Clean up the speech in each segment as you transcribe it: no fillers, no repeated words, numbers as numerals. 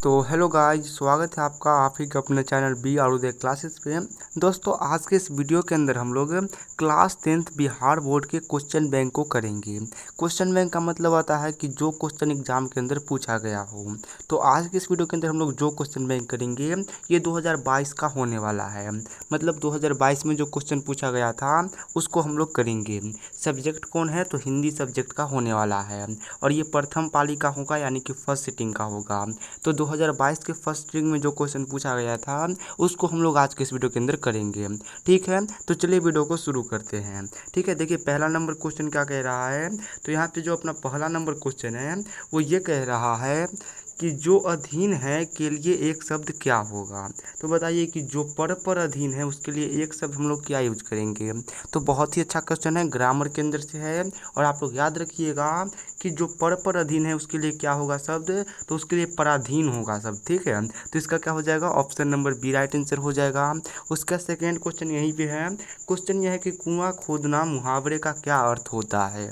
तो hello guys, स्वागत है आपका आप ही के अपने चैनल बी आरुदे क्लासेस पे। दोस्तों, आज के इस वीडियो के अंदर हम लोग क्लास 10th बिहार बोर्ड के क्वेश्चन बैंक को करेंगे। क्वेश्चन बैंक का मतलब आता है कि जो क्वेश्चन एग्जाम के अंदर पूछा गया हो। तो आज के इस वीडियो के अंदर हम लोग जो क्वेश्चन बैंक करेंगे ये 2022 का होने वाला है। मतलब 2022 में जो क्वेश्चन पूछा गया था उसको हम लोग करेंगे। सब्जेक्ट कौन है? तो हिंदी सब्जेक्ट का होने वाला है और ये प्रथम पाली का होगा, यानी कि फर्स्ट सिटिंग का होगा। तो 2022 के फर्स्ट स्ट्रिंग में जो क्वेश्चन पूछा गया था उसको हम लोग आज के इस वीडियो के अंदर करेंगे। ठीक है, तो चलिए वीडियो को शुरू करते हैं। ठीक है, देखिए पहला नंबर क्वेश्चन क्या कह रहा है। तो यहाँ पे जो अपना पहला नंबर क्वेश्चन है वो ये कह रहा है कि जो अधीन है के लिए एक शब्द क्या होगा। तो बताइए कि जो पर अधीन है उसके लिए एक शब्द हम लोग क्या यूज करेंगे। तो बहुत ही अच्छा क्वेश्चन है, ग्रामर के अंदर से है और आप लोग याद रखिएगा कि जो पर अधीन है उसके लिए क्या होगा शब्द, तो उसके लिए पराधीन होगा शब्द। ठीक है, तो इसका क्या हो जाएगा, option number B right answer हो जाएगा। उसका सेकेंड क्वेश्चन यहीं पे है। क्वेश्चन यह है कि कुआं खोदना मुहावरे का क्या अर्थ होता है।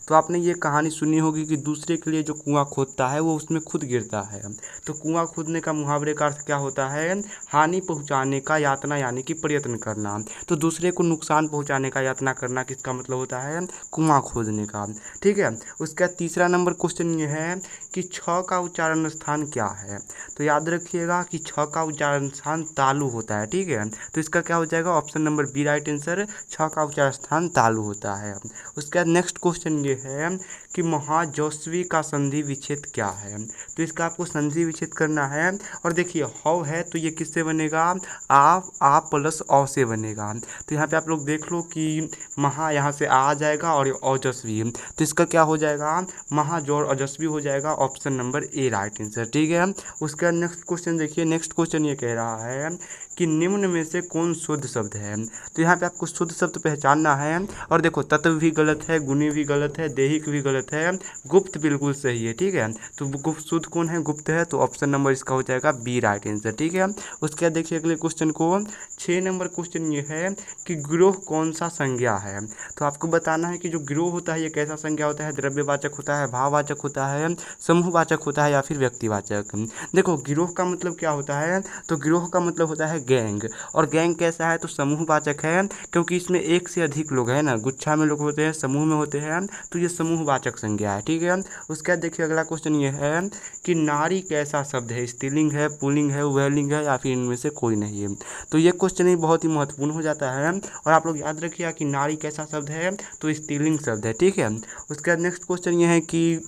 तो आपने ये कहानी सुनी होगी कि दूसरे के लिए जो कुआं खोदता है वो उसमें खुद गिरता है। तो कुआं खोदने का मुहावरे का अर्थ क्या होता है, हानि पहुंचाने का यातना, यानी कि प्रयत्न करना। तो दूसरे को नुकसान पहुंचाने का यातना करना किसका मतलब होता है, कुआं खोदने का। ठीक है, उसका तीसरा नंबर क्वेश्चन ये है कि छ का उच्चारण स्थान क्या है। तो याद रखिएगा कि छ का उच्चारण स्थान तालु होता है। ठीक है, तो इसका क्या हो जाएगा, option number B right answer, छ का उच्चारण स्थान तालु होता है। उसका नेक्स्ट क्वेश्चन ये है कि महाजस्वी का संधि विच्छेद क्या है। तो इसका आपको संधि विच्छेद करना है और देखिए हव है तो ये किससे बनेगा, आ प्लस औ से बनेगा। तो यहाँ पे आप लोग देख लो कि महा यहाँ से आ जाएगा और ओजस्वी, तो इसका क्या हो जाएगा, महाजोड़ ओजस्वी हो जाएगा। Option number A right answer. ठीक है, उसका नेक्स्ट क्वेश्चन देखिए। नेक्स्ट क्वेश्चन ये कह रहा है कि निम्न में से कौन शुद्ध शब्द है। तो यहाँ पे आपको शुद्ध शब्द पहचानना है और देखो तत्व भी गलत है, गुणी भी गलत है, दैहिक भी गलत है, गुप्त बिल्कुल सही है। ठीक है, तो गुप्त शुद्ध कौन है, गुप्त है, तो ऑप्शन नंबर इसका हो जाएगा बी राइट आंसर। ठीक है, उसके बाद देखिए अगले क्वेश्चन को। 6 नंबर क्वेश्चन ये है कि गिरोह कौन सा संज्ञा है। तो आपको बताना है कि जो गिरोह होता है ये कैसा संज्ञा होता है, द्रव्यवाचक होता है, भाववाचक होता है, समूहवाचक होता है या फिर व्यक्तिवाचक। देखो गिरोह का मतलब क्या होता है, तो गिरोह का मतलब होता है गैंग, और गैंग कैसा है, तो समूहवाचक है, क्योंकि इसमें एक से अधिक लोग हैं ना, गुच्छा में लोग होते हैं, समूह में होते हैं, तो ये समूहवाचक संज्ञा है। ठीक है, उसके बाद देखिए अगला क्वेश्चन ये है कि नारी कैसा शब्द है, स्त्रीलिंग है, पुल्लिंग है, उभयलिंग है या फिर इनमें से कोई नहीं है। तो ये क्वेश्चन ही बहुत ही महत्वपूर्ण हो जाता है और आप लोग याद रखिएगा कि नारी कैसा शब्द है, तो स्त्रीलिंग शब्द है। ठीक है, उसके बाद नेक्स्ट क्वेश्चन ये है कि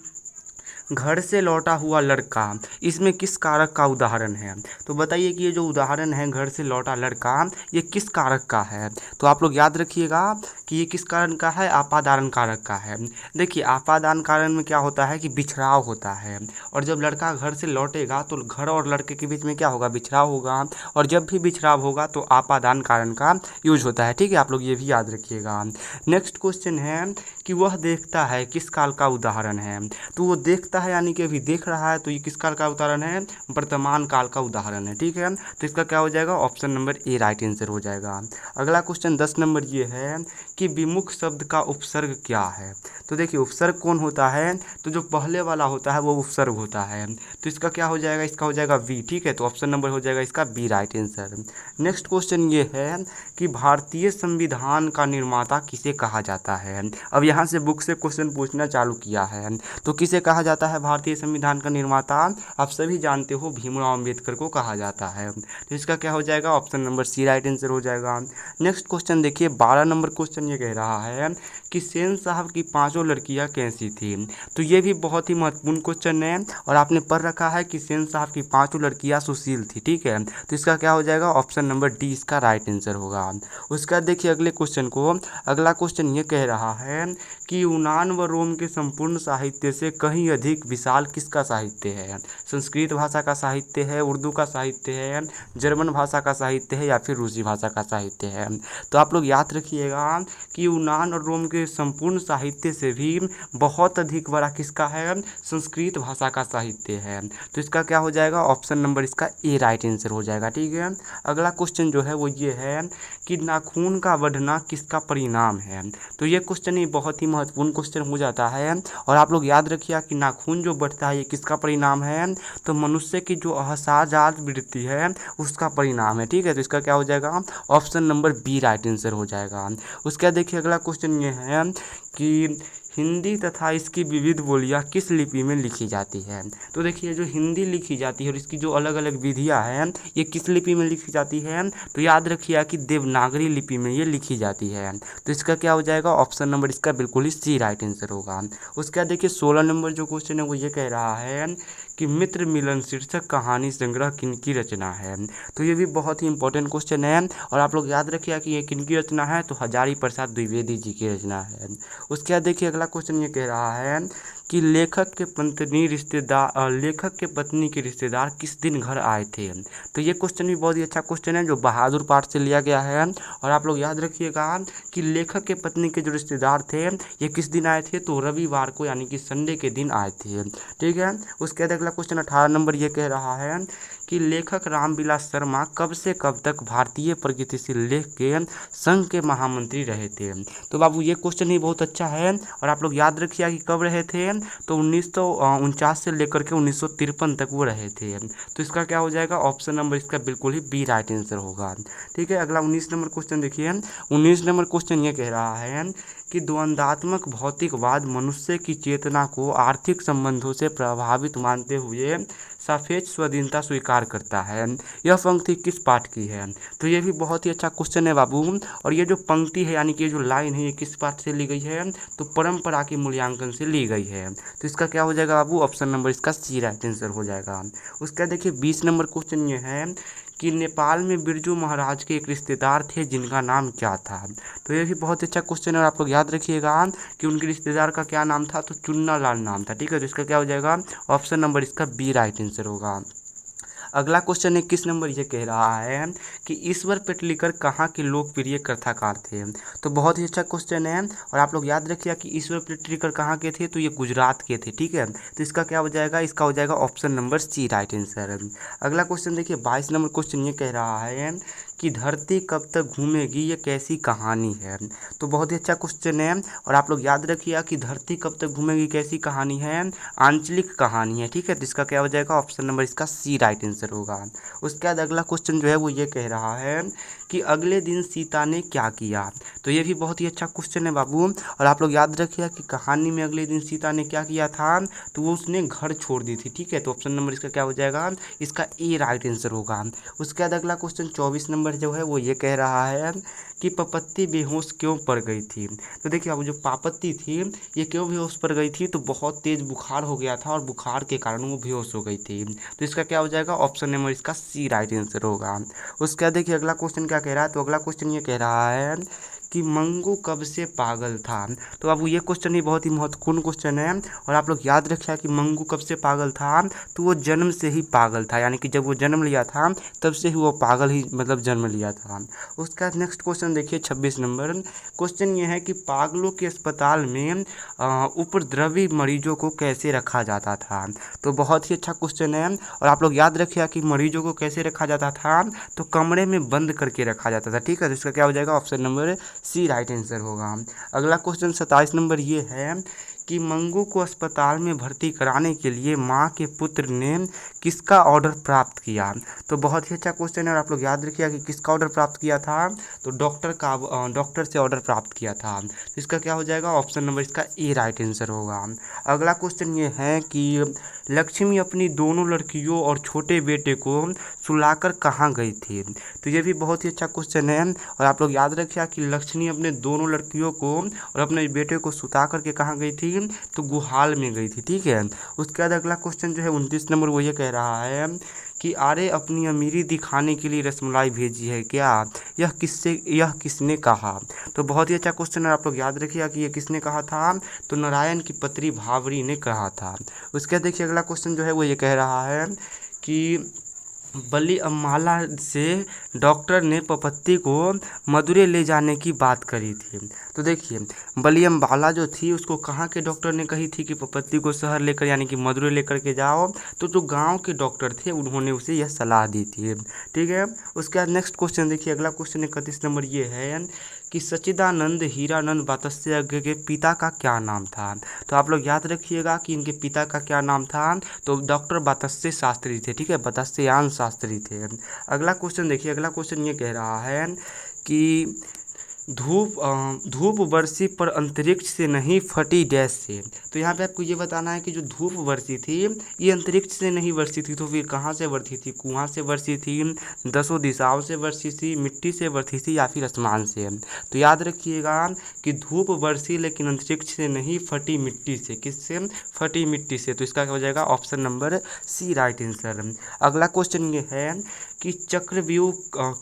घर से लौटा हुआ लड़का इसमें किस कारक का उदाहरण है। तो बताइए कि ये जो उदाहरण है घर से लौटा लड़का ये किस कारक का है। तो आप लोग याद रखिएगा कि ये किस कारण का है, आपादान कारक का है। देखिए आपादान कारण में क्या होता है कि बिछड़ाव होता है, और जब लड़का घर से लौटेगा तो घर और लड़के के बीच में क्या होगा, बिछड़ाव होगा, और जब भी बिछड़ाव होगा तो आपादान कारण का यूज होता है। ठीक है, आप लोग ये भी याद रखिएगा। नेक्स्ट क्वेश्चन है कि वह देखता है किस काल का उदाहरण है। तो वो देखता है यानी कि अभी देख रहा है, तो ये किस काल का उदाहरण है, वर्तमान काल का उदाहरण है। ठीक है, तो इसका क्या हो जाएगा, option number A right answer हो जाएगा। अगला क्वेश्चन 10 नंबर ये है कि विमुख शब्द का उपसर्ग क्या है। तो देखिए उपसर्ग कौन होता है, तो जो पहले वाला होता है वो उपसर्ग होता है, तो इसका क्या हो जाएगा, इसका हो जाएगा बी। ठीक है, तो ऑप्शन नंबर हो जाएगा इसका B right answer. Next question ये है कि भारतीय संविधान का निर्माता किसे कहा जाता है। अब यहाँ से बुक से क्वेश्चन पूछना चालू किया है, तो किसे कहा जाता है भारतीय संविधान का निर्माता, आप सभी जानते हो भीमराव अंबेडकर को कहा जाता है। तो इसका क्या हो जाएगा, option number C right answer हो जाएगा। नेक्स्ट क्वेश्चन देखिए 12 नंबर क्वेश्चन ये कह रहा है कि सेन साहब की 5 लड़कियां कैसी थी। तो ये भी बहुत ही महत्वपूर्ण क्वेश्चन है और आपने पढ़ रखा है कि सेन साहब की 5 लड़कियां सुशील थी। ठीक है, तो इसका क्या हो जाएगा, ऑप्शन नंबर डी इसका राइट आंसर होगा। उसका देखिए अगले क्वेश्चन को। अगला क्वेश्चन ये कह रहा है कि यूनान व रोम के संपूर्ण साहित्य से कहीं अधिक विशाल किसका साहित्य है। संस्कृत भाषा का साहित्य है, उर्दू का साहित्य है, जर्मन भाषा का साहित्य है या फिर रूसी भाषा का साहित्य है। तो आप लोग याद रखिएगा कि यूनान और रोम के संपूर्ण साहित्य से भी बहुत अधिक बड़ा किसका है, संस्कृत भाषा का साहित्य है। तो इसका क्या हो जाएगा, ऑप्शन नंबर इसका ए राइट आंसर हो जाएगा। ठीक है, अगला क्वेश्चन जो है वो ये है कि नाखून का बढ़ना किसका परिणाम है। तो ये क्वेश्चन ही बहुत ही महत्वपूर्ण क्वेश्चन हो जाता है और आप लोग याद रखिए कि खून जो बढ़ता है ये किसका परिणाम है? तो मनुष्य की जो असहजात वृत्ति है उसका परिणाम है। ठीक है, तो इसका क्या हो जाएगा? Option number B right answer हो जाएगा। उसके बाद देखिए अगला क्वेश्चन ये है कि हिंदी तथा इसकी विविध बोलियां किस लिपि में लिखी जाती है? तो देखिए जो हिंदी लिखी जाती है और इसकी जो अलग अलग विधियां हैं ये किस लिपि में लिखी जाती है? तो याद रखिए कि देवनागरी लिपि में ये लिखी जाती है। तो इसका क्या हो जाएगा? ऑप्शन नंबर इसका बिल्कुल ही सी राइट आंसर होगा। उसके बाद देखिए 16 नंबर जो क्वेश्चन है वो ये कह रहा है कि मित्र मिलन शीर्षक कहानी संग्रह किनकी रचना है? तो ये भी बहुत ही इंपॉर्टेंट क्वेश्चन है और आप लोग याद रखिए कि ये किनकी रचना है? तो हजारी प्रसाद द्विवेदी जी की रचना है। उसके बाद देखिए अगला क्वेश्चन ये कह रहा है कि लेखक के पत्नी के रिश्तेदार किस दिन घर आए थे? तो ये क्वेश्चन भी बहुत ही अच्छा क्वेश्चन है जो बहादुर पाठ से लिया गया है और आप लोग याद रखिएगा कि लेखक के पत्नी के जो रिश्तेदार थे ये किस दिन आए थे? तो रविवार को यानी कि संडे के दिन आए थे। ठीक है, उसके बाद अगला क्वेश्चन 18 नंबर ये कह रहा है कि लेखक रामविलास शर्मा कब से कब तक भारतीय प्रगतिशील लेख के संघ के महामंत्री रहे थे? तो बाबू ये क्वेश्चन ही बहुत अच्छा है और आप लोग याद रखिए कि कब रहे थे? तो 1949 से लेकर के 1953 तक वो रहे थे। तो इसका क्या हो जाएगा? ऑप्शन नंबर इसका बिल्कुल ही बी राइट आंसर होगा। ठीक है, अगला 19 नंबर क्वेश्चन देखिए। 19 नंबर क्वेश्चन ये कह रहा है कि द्वंद्वात्मक भौतिकवाद मनुष्य की चेतना को आर्थिक संबंधों से प्रभावित मानते हुए सापेक्ष स्वाधीनता स्वीकार करता है। यह पंक्ति किस पाठ की है? तो ये भी बहुत ही अच्छा क्वेश्चन है बाबू। और ये जो पंक्ति है यानी कि जो लाइन है ये किस पाठ से ली गई है? तो परंपरा के मूल्यांकन से ली गई है। तो इसका क्या हो जाएगा बाबू? ऑप्शन नंबर इसका सी राइट आंसर हो जाएगा। उसका देखिए 20 नंबर क्वेश्चन ये है कि नेपाल में बिरजू महाराज के एक रिश्तेदार थे जिनका नाम क्या था? तो ये भी बहुत अच्छा क्वेश्चन है और आप लोग याद रखिएगा कि उनके रिश्तेदार का क्या नाम था? तो चुन्ना लाल नाम था। ठीक है, तो इसका क्या हो जाएगा? ऑप्शन नंबर इसका बी राइट आंसर होगा। अगला क्वेश्चन 21 नंबर ये कह रहा है कि ईश्वर पेटलिकर कहाँ के लोकप्रिय कथाकार थे? तो बहुत ही अच्छा क्वेश्चन है और आप लोग याद रखिए कि ईश्वर पेटलिकर कहाँ के थे? तो ये गुजरात के थे। ठीक है, तो इसका क्या हो जाएगा? इसका हो जाएगा option number C right answer. अगला क्वेश्चन देखिए 22 नंबर क्वेश्चन ये कह रहा है कि धरती कब तक घूमेगी ये कैसी कहानी है? तो बहुत ही अच्छा क्वेश्चन है और आप लोग याद रखिए कि धरती कब तक घूमेगी कैसी कहानी है? आंचलिक कहानी है। ठीक है, तो इसका क्या हो जाएगा? ऑप्शन नंबर इसका सी राइट आंसर होगा। उसके बाद अगला क्वेश्चन जो है वो ये कह रहा है कि अगले दिन सीता ने क्या किया? तो ये भी बहुत ही अच्छा क्वेश्चन है बाबू और आप लोग याद रखिए कि कहानी में अगले दिन सीता ने क्या किया था? तो वो उसने घर छोड़ दी थी। ठीक है, तो ऑप्शन नंबर इसका क्या हो जाएगा? इसका ए राइट आंसर होगा। उसके बाद अगला क्वेश्चन 24 नंबर जो है वो ये कह रहा है कि पपत्ती बेहोश क्यों पड़ गई थी? तो देखिए अब जो पापत्ती थी ये क्यों बेहोश पड़ गई थी? तो बहुत तेज बुखार हो गया था और बुखार के कारण वो बेहोश हो गई थी। तो इसका क्या हो जाएगा? ऑप्शन नंबर इसका सी राइट आंसर होगा। उसके बाद देखिए अगला क्वेश्चन क्या कह रहा है? तो अगला क्वेश्चन ये कह रहा है कि मंगू कब से पागल था? तो अब ये क्वेश्चन ही बहुत ही महत्वपूर्ण क्वेश्चन है और आप लोग याद रखिए कि मंगू कब से पागल था? तो वो जन्म से ही पागल था, यानी कि जब वो जन्म लिया था तब से ही वो पागल ही मतलब जन्म लिया था। उसका नेक्स्ट क्वेश्चन देखिए 26 नंबर क्वेश्चन ये है कि पागलों के अस्पताल में उपद्रवी मरीजों को कैसे रखा जाता था? तो बहुत ही अच्छा क्वेश्चन है और आप लोग याद रखिए कि मरीजों को कैसे रखा जाता था? तो कमरे में बंद करके रखा जाता था। ठीक है, तो इसका क्या हो जाएगा? Option number C right answer होगा। अगला क्वेश्चन 27 नंबर ये है कि मंगू को अस्पताल में भर्ती कराने के लिए मां के पुत्र ने किसका ऑर्डर प्राप्त किया? तो बहुत ही अच्छा क्वेश्चन है और आप लोग याद रखिए कि किसका ऑर्डर प्राप्त किया था? तो डॉक्टर से ऑर्डर प्राप्त किया था। तो इसका क्या हो जाएगा? ऑप्शन नंबर इसका ए राइट आंसर होगा। अगला क्वेश्चन ये है कि लक्ष्मी अपनी दोनों लड़कियों और छोटे बेटे को सुलाकर कहाँ गई थी? तो ये भी बहुत ही अच्छा क्वेश्चन है और आप लोग याद रखिए कि लक्ष्मी अपने दोनों लड़कियों को और अपने बेटे को सुता करके कहाँ गई थी? तो गुहाल में गई थी। ठीक है, उसके बाद अगला क्वेश्चन जो है 29 नंबर वो ये कह रहा है कि आर्य अपनी अमीरी दिखाने के लिए रसमलाई भेजी है क्या? यह किसने कहा? तो बहुत ही अच्छा क्वेश्चन है, आप लोग याद रखिए कि ये किसने कहा था? तो नारायण की पत्री भावरी ने कहा था। उसके बाद देखिए अगला क्वेश्चन जो है वो ये कह रहा है कि बली अम्बाला से डॉक्टर ने पपत्ती को मदुरै ले जाने की बात करी थी। तो देखिए बली अम्बाला जो थी उसको कहाँ के डॉक्टर ने कही थी कि पपत्ती को शहर लेकर यानी कि मदुरै लेकर के जाओ? तो जो गांव के डॉक्टर थे उन्होंने उसे यह सलाह दी थी। ठीक है, उसके बाद नेक्स्ट क्वेश्चन देखिए अगला क्वेश्चन 31 नंबर ये है कि सच्चिदानंद हीरानंद वात्स्यायन के पिता का क्या नाम था। तो आप लोग याद रखिएगा कि इनके पिता का क्या नाम था, तो डॉक्टर वात्स्य शास्त्री थे, ठीक है, वात्स्यायन शास्त्री थे। अगला क्वेश्चन देखिए, अगला क्वेश्चन ये कह रहा है कि धूप वर्षी पर अंतरिक्ष से नहीं फटी डैश से। तो यहाँ पे आपको ये बताना है कि जो धूप वर्षी थी ये अंतरिक्ष से नहीं वर्षी थी, तो फिर कहाँ से वर्षी थी, कुआं से वर्षी थी, दसों दिशाओं से वर्षी थी, मिट्टी से वर्षी थी, या फिर आसमान से। तो याद रखिएगा कि धूप वर्षी लेकिन अंतरिक्ष से नहीं, फटी मिट्टी से। किससे? फटी मिट्टी से। तो इसका क्या हो जाएगा? Option number C right answer. अगला क्वेश्चन ये है कि चक्रव्यूह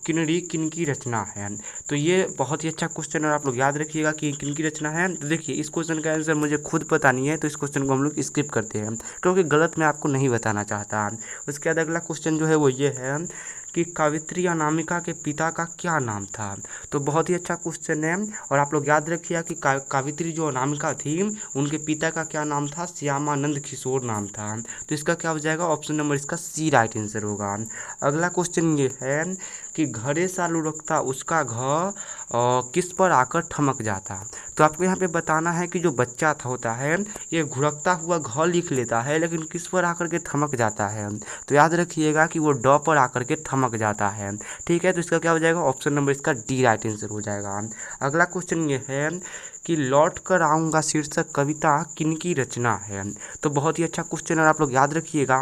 किनरी किनकी रचना है। तो ये बहुत ही अच्छा क्वेश्चन है और आप लोग याद रखिएगा कि किनकी रचना है। तो देखिए इस क्वेश्चन का आंसर मुझे खुद पता नहीं है, तो इस क्वेश्चन को हम लोग स्किप करते हैं क्योंकि गलत मैं आपको नहीं बताना चाहता। उसके बाद अगला क्वेश्चन जो है वो ये है कि कावित्री अनामिका के पिता का क्या नाम था। तो बहुत ही अच्छा क्वेश्चन है और आप लोग याद रखिएगा कि कावित्री जो अनामिका थी उनके पिता का क्या नाम था, श्यामानंद किशोर नाम था। तो इसका क्या हो जाएगा? ऑप्शन नंबर इसका सी राइट आंसर होगा। अगला क्वेश्चन ये है कि घरे सा लुढ़कता उसका घ किस पर आकर ठमक जाता। तो आपको यहाँ पे बताना है कि जो बच्चा होता है ये घुड़कता हुआ घ लिख लेता है लेकिन किस पर आकर के थमक जाता है। तो याद रखिएगा कि वो ड पर आकर के थमक जाता है, ठीक है। तो इसका क्या हो जाएगा? ऑप्शन नंबर इसका डी राइट आंसर हो जाएगा। अगला क्वेश्चन ये है कि लौट कर आऊँगा शीर्षक कविता किनकी रचना है। तो बहुत ही अच्छा क्वेश्चन है, आप लोग याद रखिएगा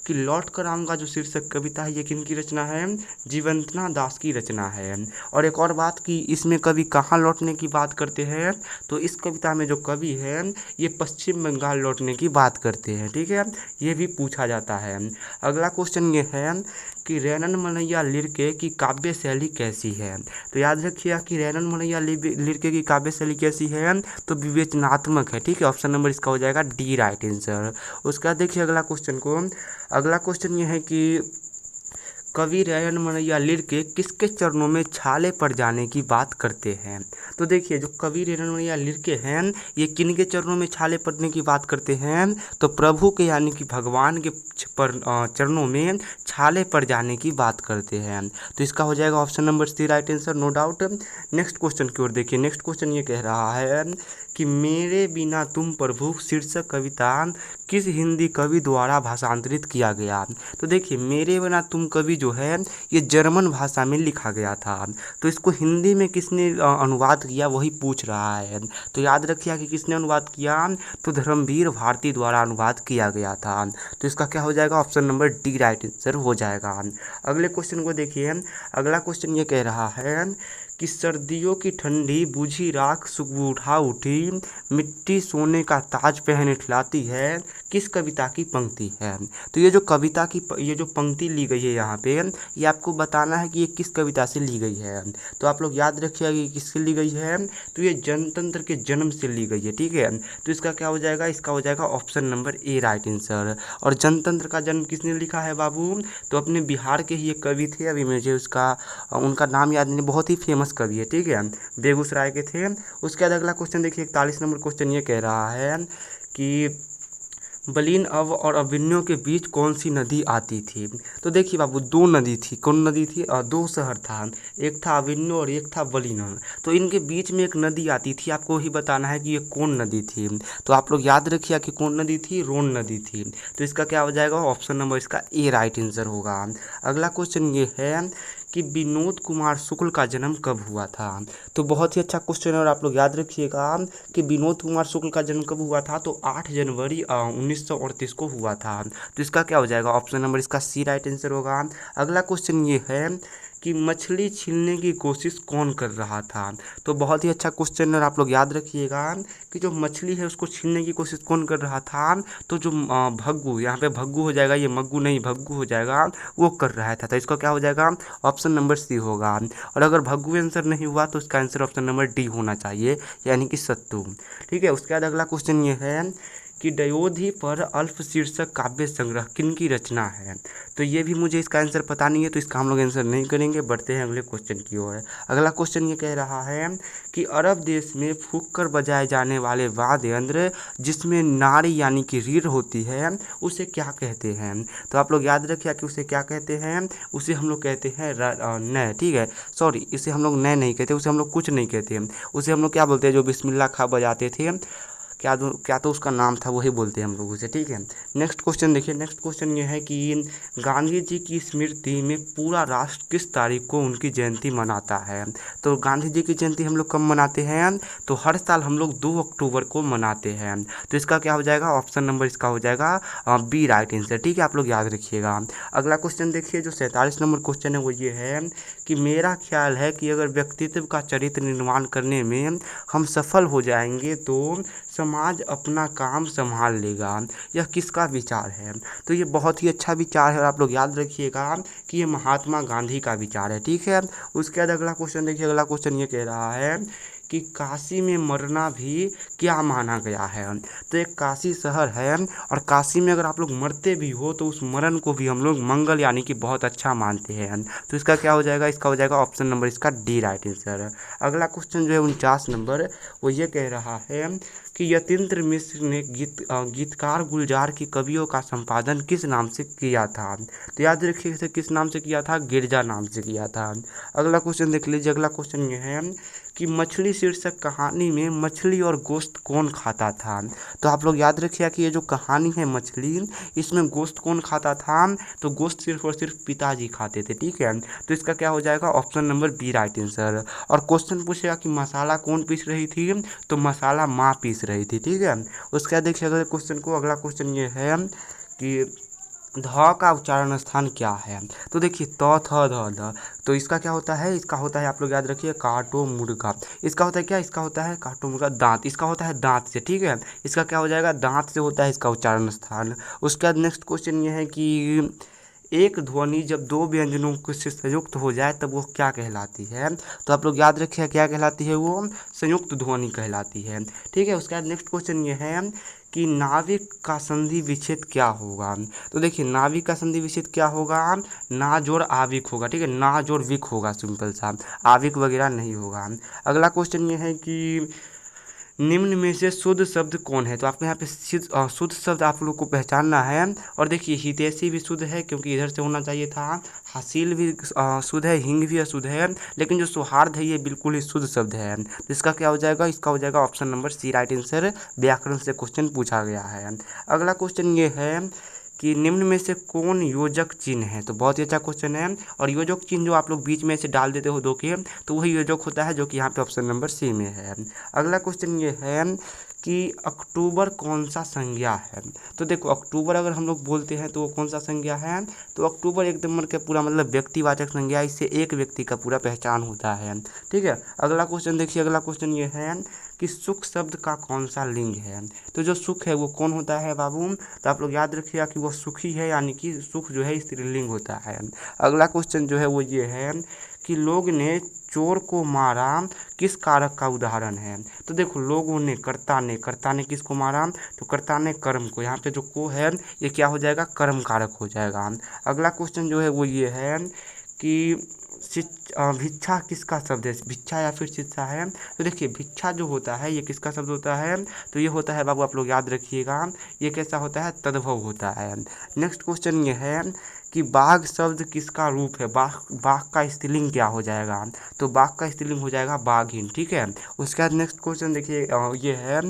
कि लौट कर आऊँगा जो शीर्षक कविता है ये किनकी रचना है? जीवंतना दास की रचना है। और एक और बात कि इसमें कवि कहाँ लौटने की बात करते हैं, तो इस कविता में जो कवि है ये पश्चिम बंगाल लौटने की बात करते हैं, ठीक है, ये भी पूछा जाता है। अगला क्वेश्चन ये है कि रैनन मनैया लिरके की काव्य शैली कैसी है। तो याद रखिएगा कि रैनन मनैया लिरके की काव्य शैली कैसी है, तो विवेचनात्मक है, ठीक है। ऑप्शन नंबर इसका हो जाएगा डी राइट आंसर। उसके बाद देखिए अगला क्वेश्चन को, अगला क्वेश्चन ये है कि कवि रैनन मनैया लिरके किसके चरणों में छाले पड़ जाने की बात करते हैं। तो देखिए जो कवि रैनन मनैया लिरके हैं ये किनके चरणों में छाले पड़ने की बात करते हैं, तो प्रभु के यानी कि भगवान के चरणों में छाले पड़ जाने की बात करते हैं। तो इसका हो जाएगा option number C right answer, no doubt. Next question की ओर देखिए, नेक्स्ट क्वेश्चन ये कह रहा है कि मेरे बिना तुम प्रभु शीर्षक कविता किस हिंदी कवि द्वारा भाषांतरित किया गया। तो देखिए मेरे बिना तुम कवि जो है ये जर्मन भाषा में लिखा गया था, तो इसको हिंदी में किसने अनुवाद किया वही पूछ रहा है। तो याद रखिए कि किसने अनुवाद किया, तो धर्मवीर भारती द्वारा अनुवाद किया गया था। तो इसका क्या हो जाएगा? Option number D right answer हो जाएगा। अगले क्वेश्चन को देखिए, अगला क्वेश्चन ये कह रहा है कि सर्दियों की ठंडी बूझी राख सुबह उठी मिट्टी सोने का ताज पहन इठलाती है, किस कविता की पंक्ति है। तो ये जो कविता की ये जो पंक्ति ली गई है यहाँ पे ये आपको बताना है कि ये किस कविता से ली गई है। तो आप लोग याद रखिएगा कि किससे ली गई है, तो ये जनतंत्र के जन्म से ली गई है, ठीक है। तो इसका क्या हो जाएगा? इसका हो जाएगा option number A right answer. और जनतंत्र का जन्म किसने लिखा है बाबू, तो अपने बिहार के ही एक कवि थे, अभी मुझे उनका नाम याद नहीं, बहुत ही फेमस कवि है, ठीक है, बेगूसराय के थे। उसके बाद अगला क्वेश्चन देखिए 41 नंबर क्वेश्चन ये कह रहा है कि बलिन अव और अभिन्यो के बीच कौन सी नदी आती थी। तो देखिए बाबू दो नदी थी, कौन नदी थी, दो शहर था, एक था अभिन्यो और एक था बलिन। तो इनके बीच में एक नदी आती थी, आपको ही बताना है कि ये कौन नदी थी। तो आप लोग याद रखिए कि कौन नदी थी, रोन नदी थी। तो इसका क्या हो जाएगा? ऑप्शन नंबर इसका ए राइट आंसर होगा। अगला क्वेश्चन ये है कि विनोद कुमार शुक्ल का जन्म कब हुआ था। तो बहुत ही अच्छा क्वेश्चन है और आप लोग याद रखिएगा कि विनोद कुमार शुक्ल का जन्म कब हुआ था, तो 8 जनवरी 1938 को हुआ था। तो इसका क्या हो जाएगा? ऑप्शन नंबर इसका सी राइट आंसर होगा। अगला क्वेश्चन ये है कि मछली छीनने की कोशिश कौन कर रहा था। तो बहुत ही अच्छा क्वेश्चन है और आप लोग याद रखिएगा कि जो मछली है उसको छीनने की कोशिश कौन कर रहा था, तो जो भग्गू, यहाँ पे भग्गू हो जाएगा, ये मग्गू नहीं भग्गू हो जाएगा, वो कर रहा था। तो इसका क्या हो जाएगा? ऑप्शन नंबर सी होगा। और अगर भग्गू आंसर नहीं हुआ तो इसका आंसर ऑप्शन नंबर डी होना चाहिए, यानी कि सत्तू, ठीक है। उसके बाद अगला क्वेश्चन ये है कि द्वयोधि पर अल्प शीर्षक काव्य संग्रह किनकी रचना है। तो ये भी मुझे इसका आंसर पता नहीं है, तो इसका हम लोग आंसर नहीं करेंगे। बढ़ते हैं अगले क्वेश्चन की ओर। अगला क्वेश्चन ये कह रहा है कि अरब देश में फूंक कर बजाए जाने वाले वाद्य यंत्र जिसमें नाड़ी यानी कि रीढ़ होती है उसे क्या कहते हैं। तो आप लोग याद रखिए कि उसे क्या कहते हैं, उसे हम लोग कहते हैं नय, ठीक है। सॉरी, इसे हम लोग नय नहीं कहते, उसे हम लोग कुछ नहीं कहते हैं, उसे हम लोग क्या बोलते हैं, जो बिस्मिल्लाह खा बजाते थे, क्या तो उसका नाम था, वही बोलते हैं हम लोग उसे, ठीक है। नेक्स्ट क्वेश्चन देखिए। नेक्स्ट क्वेश्चन ये है कि गांधी जी की स्मृति में पूरा राष्ट्र किस तारीख को उनकी जयंती मनाता है। तो गांधी जी की जयंती हम लोग कब मनाते हैं, तो हर साल हम लोग 2 अक्टूबर को मनाते हैं। तो इसका क्या हो जाएगा, ऑप्शन नंबर इसका हो जाएगा बी राइट आंसर, ठीक है। आप लोग याद रखिएगा। अगला क्वेश्चन देखिए, जो 47 नंबर क्वेश्चन है वो ये है कि मेरा ख्याल है कि अगर व्यक्तित्व का चरित्र निर्माण करने में हम सफल हो जाएंगे तो समाज अपना काम संभाल लेगा। यह किसका विचार है। तो ये बहुत ही अच्छा विचार है और आप लोग याद रखिएगा कि ये महात्मा गांधी का विचार है, ठीक है। उसके बाद अगला क्वेश्चन देखिए। अगला क्वेश्चन ये कह रहा है कि काशी में मरना भी क्या माना गया है। तो एक काशी शहर है और काशी में अगर आप लोग मरते भी हो तो उस मरण को भी हम लोग मंगल यानी कि बहुत अच्छा मानते हैं। तो इसका क्या हो जाएगा, इसका हो जाएगा ऑप्शन नंबर इसका डी राइट आंसर। अगला क्वेश्चन जो है 49 नंबर, वो ये कह रहा है कि यतीन्द्र मिश्र ने गीतकार गुलजार की कवियों का संपादन किस नाम से किया था। तो याद रखिए इसे किस नाम से किया था, गिरजा नाम से किया था। अगला क्वेश्चन देख लीजिए। अगला क्वेश्चन ये है कि मछली शीर्षक कहानी में मछली और गोश्त कौन खाता था। तो आप लोग याद रखिए कि ये जो कहानी है मछली, इसमें गोश्त कौन खाता था, तो गोश्त सिर्फ और सिर्फ पिताजी खाते थे, ठीक है। तो इसका क्या हो जाएगा, option number B right answer. और क्वेश्चन पूछेगा कि मसाला कौन पीस रही थी, तो मसाला माँ पीस रही थी, ठीक है। उसके बाद देखिए अगले क्वेश्चन को। अगला क्वेश्चन ये है कि ध का उच्चारण स्थान क्या है। तो देखिए त थ ध ध, तो इसका क्या होता है, इसका होता है आप लोग याद रखिए काटो मुर्गा। इसका होता है क्या, इसका होता है काटो मुर्गा दांत, इसका होता है दांत से, ठीक है। इसका क्या हो जाएगा, दांत से होता है इसका उच्चारण स्थान। उसके बाद नेक्स्ट क्वेश्चन ये है कि एक ध्वनि जब 2 व्यंजनों से संयुक्त हो जाए तब वो क्या कहलाती है। तो आप लोग याद रखिए क्या कहलाती है, वो संयुक्त ध्वनि कहलाती है, ठीक है। उसके बाद नेक्स्ट क्वेश्चन ये है कि नाविक का संधि विच्छेद क्या होगा। तो देखिए नाविक का संधि विच्छेद क्या होगा, ना जोड़ आविक होगा, ठीक है। ना जोड़ विक होगा, सिंपल सा, आविक वगैरह नहीं होगा। अगला क्वेश्चन ये है कि निम्न में से शुद्ध शब्द कौन है। तो आपको यहाँ पे शुद्ध शब्द आप लोग को पहचानना है। और देखिए हितैषी भी शुद्ध है क्योंकि इधर से होना चाहिए था, हासिल भी शुद्ध है, हिंग भी अशुद्ध है, लेकिन जो सौहार्द है ये बिल्कुल ही शुद्ध शब्द है। तो इसका क्या हो जाएगा, इसका हो जाएगा option number C right answer. व्याकरण से क्वेश्चन पूछा गया है। अगला क्वेश्चन ये है कि निम्न में से कौन योजक चिन्ह है। तो बहुत ही अच्छा क्वेश्चन है। और योजक चिन्ह जो आप लोग बीच में से डाल देते हो 2 के, तो वही योजक होता है जो कि यहाँ पे ऑप्शन नंबर सी में है। अगला क्वेश्चन ये है कि अक्टूबर कौन सा संज्ञा है। तो देखो अक्टूबर अगर हम लोग बोलते हैं तो वो कौन सा संज्ञा है, तो अक्टूबर एक नंबर का पूरा मतलब व्यक्तिवाचक संज्ञा, इससे एक व्यक्ति का पूरा पहचान होता है, ठीक है। अगला क्वेश्चन देखिए। अगला क्वेश्चन ये है कि सुख शब्द का कौन सा लिंग है। तो जो सुख है वो कौन होता है बाबू, तो आप लोग याद रखिएगा कि वो सुखी है, यानी कि सुख जो है स्त्रीलिंग होता है। अगला क्वेश्चन जो है वो ये है कि लोग ने चोर को मारा किस कारक का उदाहरण है। तो देखो लोगों ने, कर्ता ने किसको मारा, तो कर्ता ने कर्म को, यहाँ पे जो को है ये क्या हो जाएगा, कर्म कारक हो जाएगा। अगला क्वेश्चन जो है वो ये है कि भिक्षा किसका शब्द है, भिक्षा या फिर शिक्षा है। तो देखिए भिक्षा जो होता है ये किसका शब्द होता है, तो ये होता है बाबू आप लोग याद रखिएगा, ये कैसा होता है, तद्भव होता है। नेक्स्ट क्वेश्चन ये है कि बाघ शब्द किसका रूप है, बाघ का स्त्रीलिंग क्या हो जाएगा, तो बाघ का स्त्रीलिंग हो जाएगा बाघिन, ठीक है। उसके बाद नेक्स्ट क्वेश्चन देखिए ये है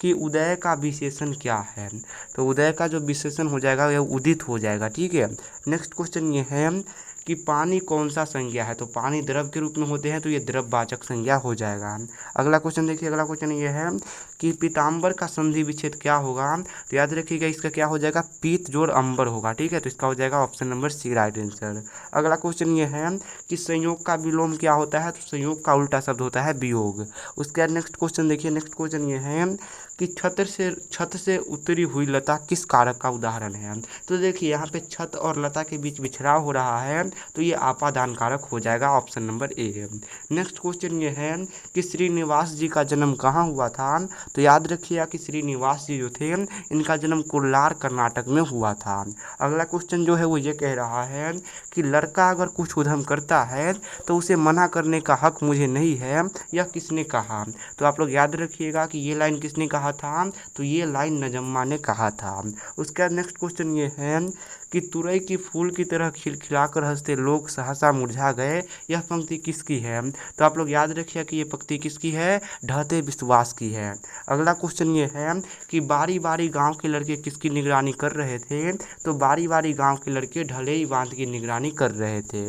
कि उदय का विशेषण क्या है। तो उदय का जो विशेषण हो जाएगा यह उदित हो जाएगा, ठीक है। नेक्स्ट क्वेश्चन ये है कि पानी कौन सा संज्ञा है। तो पानी द्रव के रूप में होते हैं तो ये द्रववाचक संज्ञा हो जाएगा। अगला क्वेश्चन देखिए। अगला क्वेश्चन ये है कि पीताम्बर का संधि विच्छेद क्या होगा। तो याद रखिएगा इसका क्या हो जाएगा, पीत जोड़ अंबर होगा, ठीक है। तो इसका हो जाएगा option number C right answer. अगला क्वेश्चन ये है कि संयोग का विलोम क्या होता है। तो संयोग का उल्टा शब्द होता है वियोग। उसके बाद नेक्स्ट क्वेश्चन देखिए। नेक्स्ट क्वेश्चन ये है कि छत से उतरी हुई लता किस कारक का उदाहरण है। तो देखिए यहाँ पे छत और लता के बीच बिछड़ाव हो रहा है, तो ये आपादान कारक हो जाएगा, option number A. Next question ये है कि श्रीनिवास जी का जन्म कहाँ हुआ था। तो याद रखिएगा कि श्रीनिवास जी जो थे इनका जन्म कोलार कर्नाटक में हुआ था। अगला क्वेश्चन जो है वो ये कह रहा है कि लड़का अगर कुछ उधम करता है तो उसे मना करने का हक मुझे नहीं है, यह किसने कहा। तो आप लोग याद रखिएगा कि ये लाइन किसने कहा था, तो ये लाइन नजम्मा ने कहा था। उसके बाद नेक्स्ट क्वेश्चन ये है कि तुरई की फूल की तरह खिलखिलाकर हंसते लोग सहसा मुरझा गए, यह पंक्ति किसकी है। तो आप लोग याद रखिए कि ये पंक्ति किसकी है, ढहते विश्वास की है। अगला क्वेश्चन ये है कि बारी बारी गांव के लड़के किसकी निगरानी कर रहे थे। तो बारी बारी गांव के लड़के ढलेई बांध की निगरानी कर रहे थे।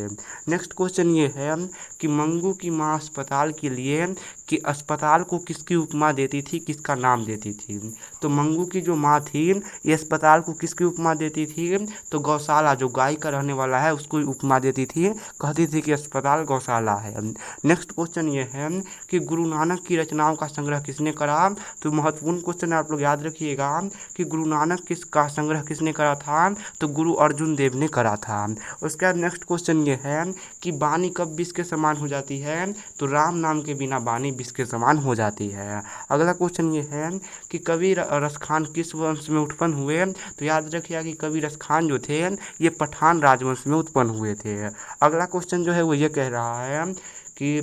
नेक्स्ट क्वेश्चन ये है कि मंगू की माँ अस्पताल के लिए कि अस्पताल को किसकी उपमा देती थी, किसका नाम देती थी। तो मंगू की जो माँ थी ये अस्पताल को किसकी उपमा देती थी, तो गौशाला, जो गाय का रहने वाला है उसको उपमा देती थी, कहती थी कि अस्पताल गौशाला है। नेक्स्ट क्वेश्चन ये है कि गुरु नानक की रचनाओं का संग्रह किसने करा। तो महत्वपूर्ण क्वेश्चन है, आप लोग याद रखिएगा कि गुरु नानक का संग्रह किसने करा था, तो गुरु अर्जुन देव ने करा था। उसके बाद नेक्स्ट क्वेश्चन ये है कि वाणी कब विष के समान हो जाती है। तो राम नाम के बिना वाणी विष के समान हो जाती है। अगला क्वेश्चन ये है कि कवि रसखान किस वंश में उत्पन्न हुए। तो याद रखिएगा कि कवि रसखान जो थे ये पठान राजवंश में उत्पन्न हुए थे। अगला क्वेश्चन जो है वो ये कह रहा है कि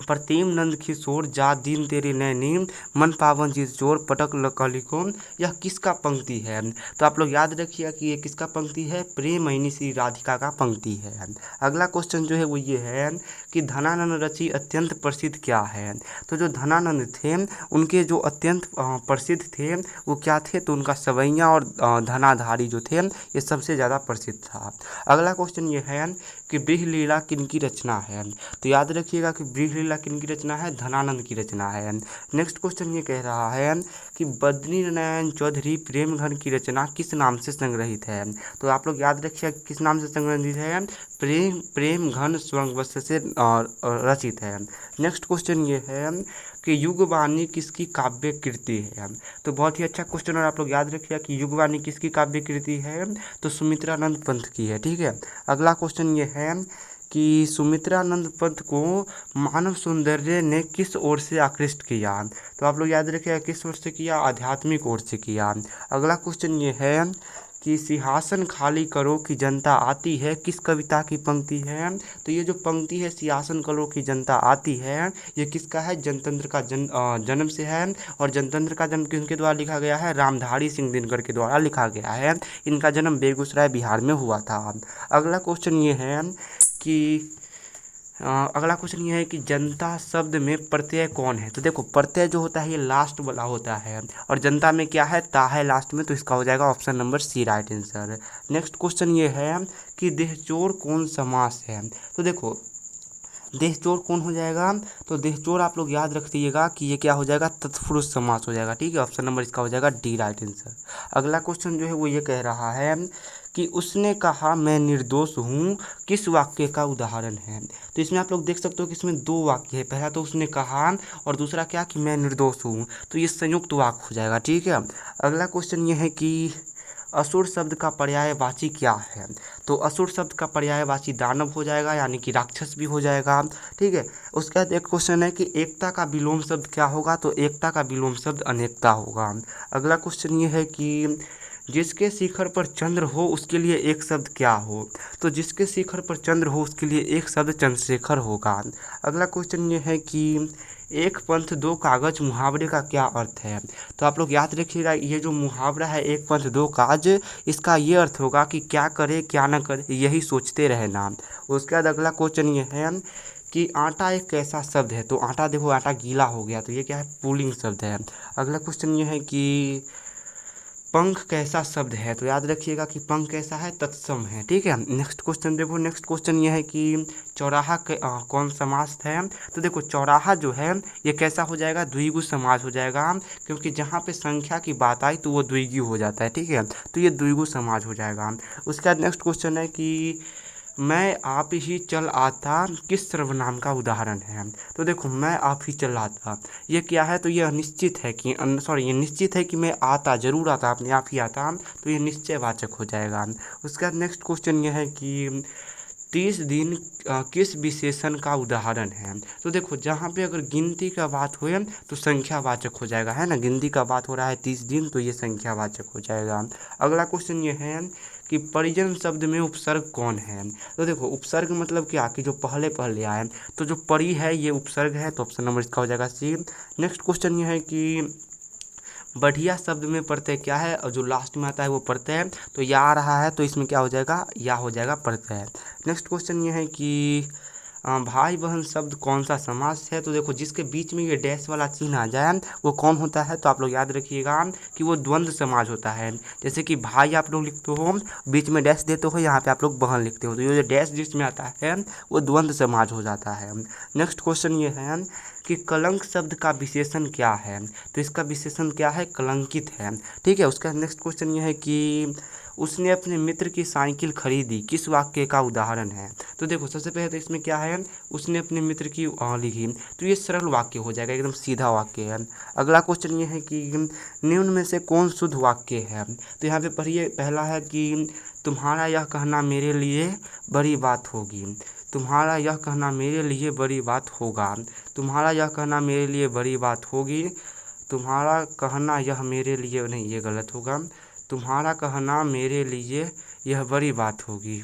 प्रतिम नंद किशोर जा दीन तेरे नैनी मन पावन चीज चोर पटक लकलिको, यह किसका पंक्ति है। तो आप लोग याद रखिएगा कि ये किसका पंक्ति है, प्रेमयिनी श्री राधिका का पंक्ति है। अगला क्वेश्चन जो है वो ये है कि धनानंद रचि अत्यंत प्रसिद्ध क्या है। तो जो धनानंद थे उनके जो अत्यंत प्रसिद्ध थे वो क्या थे, तो उनका सवैया और धनाधारी जो थे ये सबसे ज़्यादा प्रसिद्ध था। अगला क्वेश्चन ये है कि बृहलीला किनकी रचना है। तो याद रखिएगा कि बृहलीला किनकी रचना है, धनानंद की रचना है। नेक्स्ट क्वेश्चन ये कह रहा है कि बद्रीनारायण चौधरी प्रेम घन की रचना किस नाम से संग्रहित है। तो आप लोग याद रखिए किस नाम से संग्रहित है, प्रेम घन स्वर्गवश से रचित है। नेक्स्ट क्वेश्चन ये है कि युगवाणी किसकी काव्य कृति है। तो बहुत ही अच्छा क्वेश्चन, और आप लोग याद रखिए कि युगवाणी किसकी काव्य कृति है, तो सुमित्रानंद पंत की है। ठीक है। अगला क्वेश्चन ये है कि सुमित्रानंद पंत को मानव सौंदर्य ने किस ओर से आकृष्ट किया। तो आप लोग याद रखिएगा किस ओर से किया, आध्यात्मिक ओर से किया। अगला क्वेश्चन ये है कि सिंहासन खाली करो कि जनता आती है, किस कविता की पंक्ति है। तो ये जो पंक्ति है सिंहासन करो कि जनता आती है, ये किसका है, जनतंत्र का जन्म से है। और जनतंत्र का जन्म किनके द्वारा लिखा गया है, रामधारी सिंह दिनकर के द्वारा लिखा गया है। इनका जन्म बेगूसराय बिहार में हुआ था। अगला क्वेश्चन ये है कि अगला क्वेश्चन ये है कि जनता शब्द में प्रत्यय कौन है। तो देखो प्रत्यय जो होता है ये लास्ट वाला होता है, और जनता में क्या है, ता है लास्ट में, तो इसका हो जाएगा option number C right answer. Next question ये है कि देहचोर कौन समास है। तो देखो देहचोर कौन हो जाएगा, तो देहचोर आप लोग याद रख दीजिएगा कि ये क्या हो जाएगा, तत्पुरुष समास हो जाएगा। ठीक है, ऑप्शन नंबर इसका हो जाएगा डी राइट आंसर। अगला क्वेश्चन जो है वो ये कह रहा है कि उसने कहा मैं निर्दोष हूँ, किस वाक्य का उदाहरण है। तो इसमें आप लोग देख सकते हो कि इसमें दो वाक्य है, पहला तो उसने कहा और दूसरा क्या कि मैं निर्दोष हूँ, तो ये संयुक्त वाक्य हो जाएगा। ठीक है। अगला क्वेश्चन ये है कि असुर शब्द का पर्यायवाची क्या है। तो असुर शब्द का पर्यायवाची दानव हो जाएगा, यानी कि राक्षस भी हो जाएगा। ठीक है। उसके बाद एक क्वेश्चन है कि एकता का विलोम शब्द क्या होगा। तो एकता का विलोम शब्द अनेकता होगा। अगला क्वेश्चन ये है कि जिसके शिखर पर चंद्र हो उसके लिए एक शब्द क्या हो। तो जिसके शिखर पर चंद्र हो उसके लिए एक शब्द चंद्रशेखर होगा। अगला क्वेश्चन ये है कि एक पंथ दो कागज मुहावरे का क्या अर्थ है। तो आप लोग याद रखिएगा ये जो मुहावरा है एक पंथ दो काज, इसका ये अर्थ होगा कि क्या करे क्या ना करे यही सोचते रहना। उसके बाद अगला क्वेश्चन ये है कि आटा एक कैसा शब्द है। तो आटा देखो आटा गीला हो गया, तो ये क्या है, पुल्लिंग शब्द है। अगला क्वेश्चन ये है कि पंख कैसा शब्द है। तो याद रखिएगा कि पंख कैसा है, तत्सम है। ठीक है। नेक्स्ट क्वेश्चन देखो, नेक्स्ट क्वेश्चन ये है कि चौराहा कौन समास है। तो देखो चौराहा जो है ये कैसा हो जाएगा, द्विगु समास हो जाएगा, क्योंकि जहाँ पे संख्या की बात आई तो वो द्विगु हो जाता है। ठीक है, तो ये द्विगु समास हो जाएगा। उसके बाद नेक्स्ट क्वेश्चन है कि मैं आप ही चल आता किस सर्वनाम का उदाहरण है। तो देखो मैं आप ही चल आता, ये क्या है, तो ये निश्चित है कि ये निश्चित है कि मैं आता, जरूर आता, अपने आप ही आता, तो ये निश्चयवाचक हो जाएगा। उसके बाद नेक्स्ट क्वेश्चन ये है कि 30 दिन किस विशेषण का उदाहरण है। तो देखो जहाँ पे अगर गिनती का बात हो तो संख्यावाचक हो जाएगा, है ना। गिनती का बात हो रहा है 30 दिन, तो ये संख्यावाचक हो जाएगा। अगला क्वेश्चन ये है कि परिजन शब्द में उपसर्ग कौन है। तो देखो उपसर्ग मतलब क्या, कि जो पहले पहले आए, तो जो परी है ये उपसर्ग है, तो ऑप्शन नंबर इसका हो जाएगा सी। नेक्स्ट क्वेश्चन ये है कि बढ़िया शब्द में प्रत्यय क्या है, और जो लास्ट में आता है वो प्रत्यय है, तो या आ रहा है तो इसमें क्या हो जाएगा, या हो जाएगा प्रत्यय। नेक्स्ट क्वेश्चन ये है कि भाई बहन शब्द कौन सा समास है। तो देखो जिसके बीच में ये डैश वाला चिन्ह आ जाए वो कौन होता है, तो आप लोग याद रखिएगा कि वो द्वंद्व समाज होता है। जैसे कि भाई आप लोग लिखते हो, बीच में डैश देते हो, यहाँ पे आप लोग बहन लिखते हो, तो ये जो डैश जिसमें आता है वो द्वंद्व समाज हो जाता है। नेक्स्ट क्वेश्चन ये है कि कलंक शब्द का विशेषण क्या है। तो इसका विशेषण क्या है, कलंकित है, ठीक है। उसका नेक्स्ट क्वेश्चन ये है कि उसने अपने मित्र की साइकिल खरीदी, किस वाक्य का उदाहरण है। तो देखो सबसे पहले तो इसमें क्या है, उसने अपने मित्र की लिखी, तो ये सरल वाक्य हो जाएगा, एकदम सीधा वाक्य है। अगला क्वेश्चन ये है कि निम्न में से कौन शुद्ध वाक्य है। तो यहाँ पे पढ़िए, पहला है कि तुम्हारा यह कहना मेरे लिए बड़ी बात होगी, तुम्हारा यह कहना मेरे लिए बड़ी बात होगा, तुम्हारा यह कहना मेरे लिए बड़ी बात होगी, तुम्हारा कहना यह मेरे लिए, नहीं ये गलत होगा, तुम्हारा कहना मेरे लिए यह बड़ी बात होगी।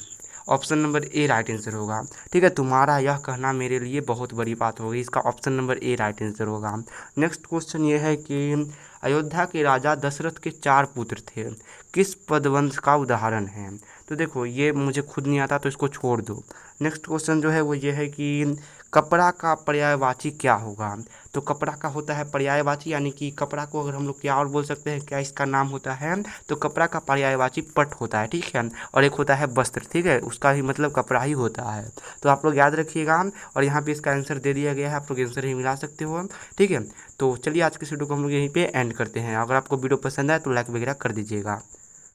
Option number A right answer होगा, ठीक है। तुम्हारा यह कहना मेरे लिए बहुत बड़ी बात होगी, इसका option number A right answer होगा। नेक्स्ट क्वेश्चन ये है कि अयोध्या के राजा दशरथ के 4 पुत्र थे, किस पदवंश का उदाहरण है। तो देखो ये मुझे खुद नहीं आता, तो इसको छोड़ दो। नेक्स्ट क्वेश्चन जो है वो ये है कि कपड़ा का पर्यायवाची क्या होगा। तो कपड़ा का होता है पर्यायवाची, यानी कि कपड़ा को अगर हम लोग क्या और बोल सकते हैं, क्या इसका नाम होता है, तो कपड़ा का पर्यायवाची पट होता है, ठीक है। और एक होता है वस्त्र, ठीक है, उसका ही मतलब कपड़ा ही होता है। तो आप लोग याद रखिएगा, और यहाँ पे इसका आंसर दे दिया गया है, आप लोग आंसर ही मिला सकते हो, ठीक है। तो चलिए आज के वीडियो को हम लोग यहीं पे एंड करते हैं। अगर आपको वीडियो पसंद आए तो लाइक वगैरह कर दीजिएगा।